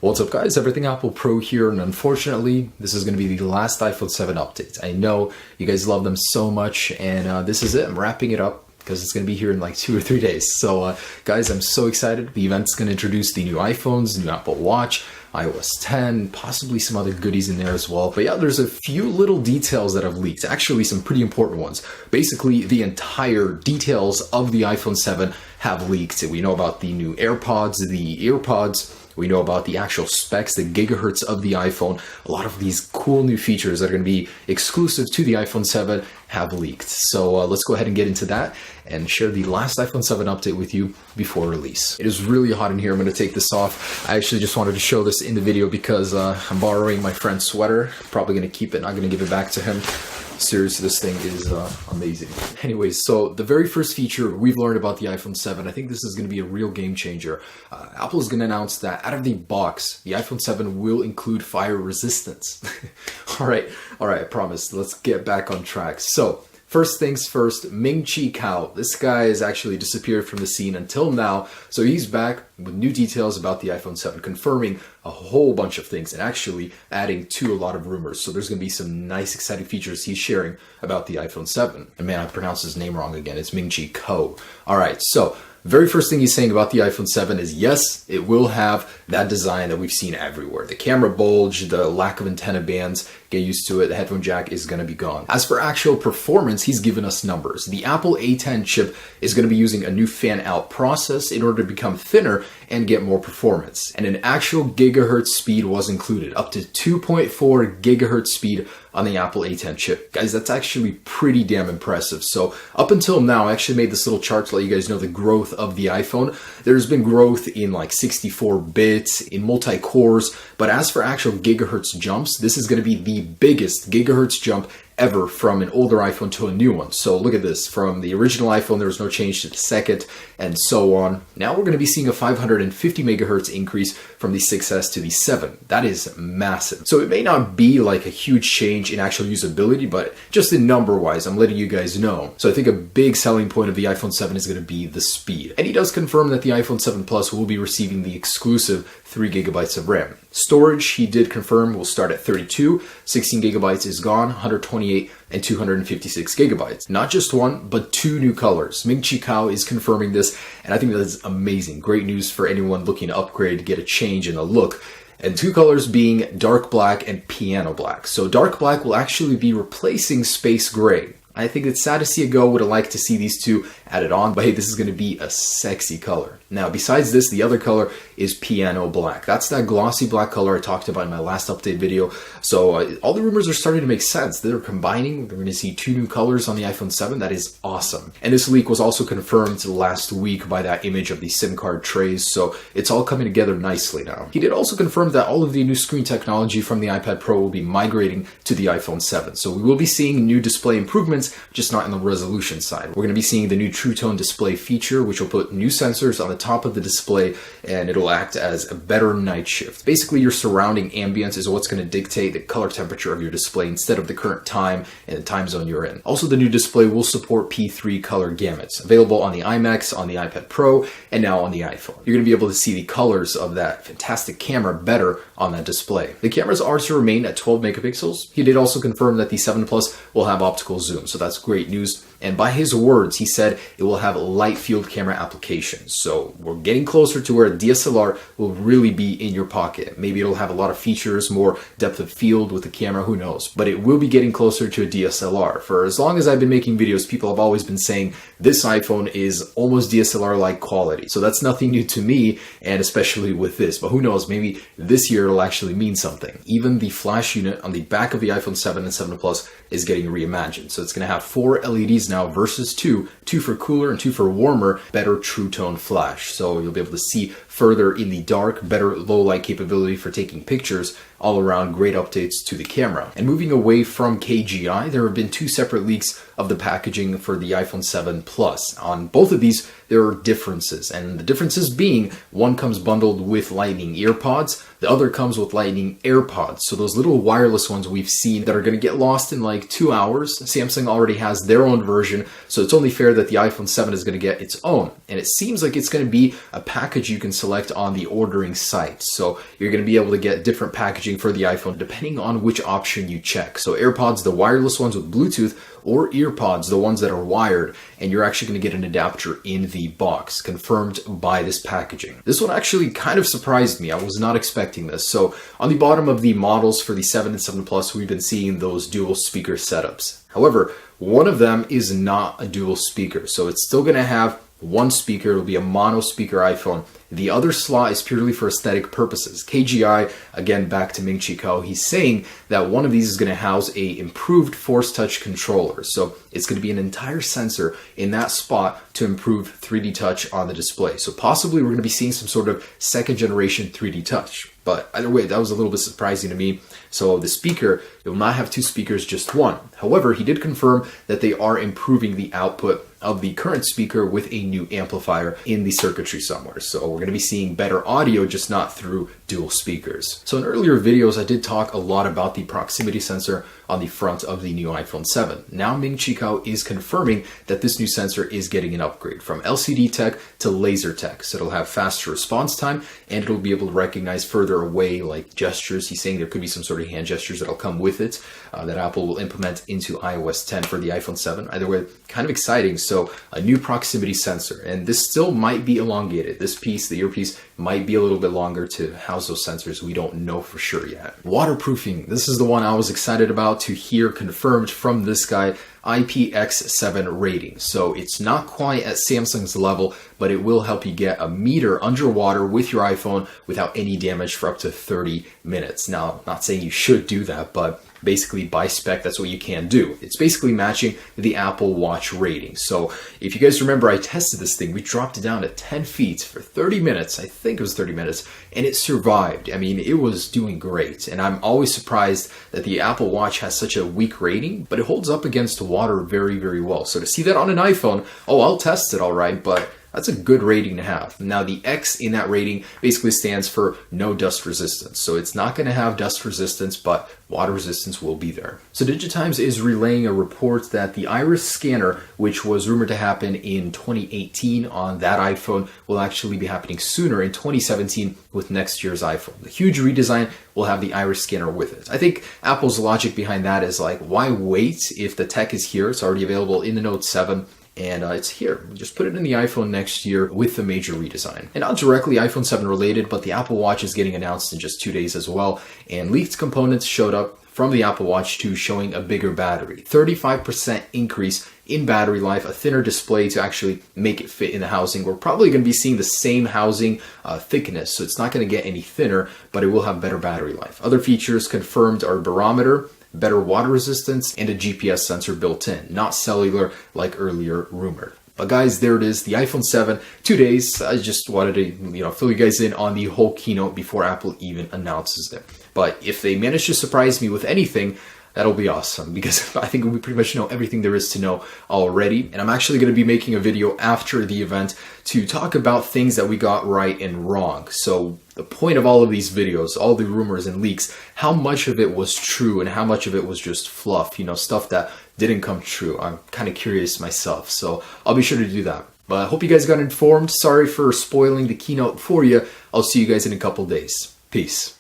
What's up guys, Everything Apple Pro here, and unfortunately this is going to be the last iPhone 7 update. I know you guys love them so much, and this is it. I'm wrapping it up because it's going to be here in like 2 or 3 days. So guys, I'm so excited. The event's going to introduce the new iPhones, the new Apple Watch, iOS 10, possibly some other goodies in there as well. But yeah, there's a few little details that have leaked, actually some pretty important ones. Basically, the entire details of the iPhone 7 have leaked. We know about the new AirPods, the EarPods. We know about the actual specs, the gigahertz of the iPhone. A lot of these cool new features that are going to be exclusive to the iPhone 7 have leaked. So let's go ahead and get into that and share the last iPhone 7 update with you before release. It is really hot in here. I'm going to take this off. I actually just wanted to show this in the video because I'm borrowing my friend's sweater. Probably going to keep it, not going to give it back to him. Seriously, this thing is amazing. Anyways, so the very first feature we've learned about the iPhone 7, I think this is going to be a real game changer. Apple is going to announce that out of the box, the iPhone 7 will include fire resistance. All right, I promise. Let's get back on track. So, first things first, Ming-Chi Kao. This guy has actually disappeared from the scene until now. So he's back with new details about the iPhone 7, confirming a whole bunch of things and actually adding to a lot of rumors. So there's going to be some nice, exciting features he's sharing about the iPhone 7. And man, I pronounced his name wrong again. It's Ming-Chi Kao. All right, so very first thing he's saying about the iPhone 7 is yes, it will have that design that we've seen everywhere. The camera bulge, the lack of antenna bands, get used to it. The headphone jack is going to be gone. As for actual performance, he's given us numbers. The Apple A10 chip is going to be using a new fan-out process in order to become thinner and get more performance. And an actual gigahertz speed was included, up to 2.4 gigahertz speed on the Apple A10 chip. Guys, that's actually pretty damn impressive. So up until now, I actually made this little chart to let you guys know the growth of the iPhone. There's been growth in like 64 bits, in multi-cores, but as for actual gigahertz jumps, this is going to be the biggest gigahertz jump ever from an older iPhone to a new one. So look at this. From the original iPhone, there was no change to the second, and so on. Now we're going to be seeing a 550 megahertz increase from the 6S to the 7. That is massive. So it may not be like a huge change in actual usability, but just in number-wise, I'm letting you guys know. So I think a big selling point of the iPhone 7 is going to be the speed. And he does confirm that the iPhone 7 Plus will be receiving the exclusive 3 gigabytes of RAM. Storage, he did confirm, will start at 32, 16 gigabytes is gone, 128 and 256 gigabytes. Not just one, but 2 new colors. Ming-Chi Kao is confirming this, and I think that is amazing. Great news for anyone looking to upgrade, get a change in the look. And 2 colors being dark black and piano black. So dark black will actually be replacing space gray. I think it's sad to see it go. Would have liked to see these two added on, but hey, this is going to be a sexy color. Now, besides this, the other color is piano black. That's that glossy black color I talked about in my last update video. So all the rumors are starting to make sense. They're combining. We're going to see 2 new colors on the iPhone 7. That is awesome. And this leak was also confirmed last week by that image of the SIM card trays. So it's all coming together nicely now. He did also confirm that all of the new screen technology from the iPad Pro will be migrating to the iPhone 7. So we will be seeing new display improvements, just not in the resolution side. We're going to be seeing the new True Tone display feature, which will put new sensors on the top of the display, and it'll act as a better night shift. Basically, your surrounding ambience is what's going to dictate the color temperature of your display instead of the current time and the time zone you're in. Also, the new display will support P3 color gamuts, available on the iMac, on the iPad Pro, and now on the iPhone. You're going to be able to see the colors of that fantastic camera better on that display. The cameras are to remain at 12 megapixels. He did also confirm that the 7 Plus will have optical zoom, so that's great news. And by his words, he said it will have light field camera applications. So we're getting closer to where a DSLR will really be in your pocket. Maybe it'll have a lot of features, more depth of field with the camera, who knows. But it will be getting closer to a DSLR. For as long as I've been making videos, people have always been saying this iPhone is almost DSLR-like quality. So that's nothing new to me, and especially with this. But who knows, maybe this year it'll actually mean something. Even the flash unit on the back of the iPhone 7 and 7 Plus is getting reimagined. So it's going to have 4 LEDs now versus 2 for cooler and 2 for warmer, better True Tone flash. So you'll be able to see further in the dark, better low light capability for taking pictures, all around great updates to the camera. And moving away from KGI, there have been 2 separate leaks of the packaging for the iPhone 7 Plus. On both of these, there are differences, and the differences being one comes bundled with Lightning EarPods, the other comes with Lightning AirPods. So those little wireless ones we've seen that are going to get lost in like 2 hours, Samsung already has their own version, so it's only fair that the iPhone 7 is going to get its own. And it seems like it's going to be a package you can select on the ordering site. So you're going to be able to get different packaging for the iPhone depending on which option you check. So AirPods, the wireless ones with Bluetooth, or EarPods, the ones that are wired, and you're actually going to get an adapter in the box, confirmed by this packaging. This one actually kind of surprised me. I was not expecting this. So on the bottom of the models for the 7 and 7 Plus, we've been seeing those dual speaker setups. However, one of them is not a dual speaker, so it's still going to have one speaker. It'll be a mono speaker iPhone. The other slot is purely for aesthetic purposes. KGI, again, back to Ming-Chi Kuo, he's saying that one of these is going to house a improved Force Touch controller. So it's going to be an entire sensor in that spot to improve 3D touch on the display. So possibly we're going to be seeing some sort of second generation 3D touch. But either way, that was a little bit surprising to me. So the speaker, it will not have two speakers, just one. However, he did confirm that they are improving the output of the current speaker with a new amplifier in the circuitry somewhere. So we're going to be seeing better audio, just not through dual speakers. So in earlier videos, I did talk a lot about the proximity sensor on the front of the new iPhone 7. Now Ming-Chi Kuo is confirming that this new sensor is getting an upgrade from LCD tech to laser tech. So it'll have faster response time and it'll be able to recognize further away like gestures. He's saying there could be some sort of hand gestures that'll come with it that Apple will implement into iOS 10 for the iPhone 7. Either way, kind of exciting. So a new proximity sensor, and this still might be elongated. This piece, the earpiece, might be a little bit longer to house those sensors. We don't know for sure yet. Waterproofing. This is the one I was excited about to hear confirmed from this guy. IPX7 rating. So it's not quite at Samsung's level, but it will help you get a meter underwater with your iPhone without any damage for up to 30 minutes. Now, not saying you should do that, but basically by spec, that's what you can do. It's basically matching the Apple Watch rating. So if you guys remember, I tested this thing. We dropped it down to 10 feet for 30 minutes. I think it was 30 minutes, and it survived. I mean, it was doing great. And I'm always surprised that the Apple Watch has such a weak rating, but it holds up against water very, very well. So to see that on an iPhone, oh, I'll test it, all right, but that's a good rating to have. Now, the X in that rating basically stands for no dust resistance. So it's not going to have dust resistance, but water resistance will be there. So DigiTimes is relaying a report that the iris scanner, which was rumored to happen in 2018 on that iPhone, will actually be happening sooner in 2017 with next year's iPhone. The huge redesign will have the iris scanner with it. I think Apple's logic behind that is like, why wait if the tech is here? It's already available in the Note 7. And it's here. Just put it in the iPhone next year with the major redesign. And not directly iPhone 7 related, but the Apple Watch is getting announced in just 2 days as well. And leaked components showed up from the Apple Watch 2 showing a bigger battery. 35% increase in battery life, a thinner display to actually make it fit in the housing. We're probably going to be seeing the same housing thickness, so it's not going to get any thinner, but it will have better battery life. Other features confirmed are barometer, better water resistance, and a GPS sensor built in, not cellular like earlier rumored. But guys, there it is, the iPhone 7, 2 days. I just wanted to, fill you guys in on the whole keynote before Apple even announces it. But if they manage to surprise me with anything, that'll be awesome, because I think we pretty much know everything there is to know already. And I'm actually going to be making a video after the event to talk about things that we got right and wrong. So the point of all of these videos, all the rumors and leaks, how much of it was true and how much of it was just fluff, stuff that didn't come true. I'm kind of curious myself, so I'll be sure to do that. But I hope you guys got informed. Sorry for spoiling the keynote for you. I'll see you guys in a couple days. Peace.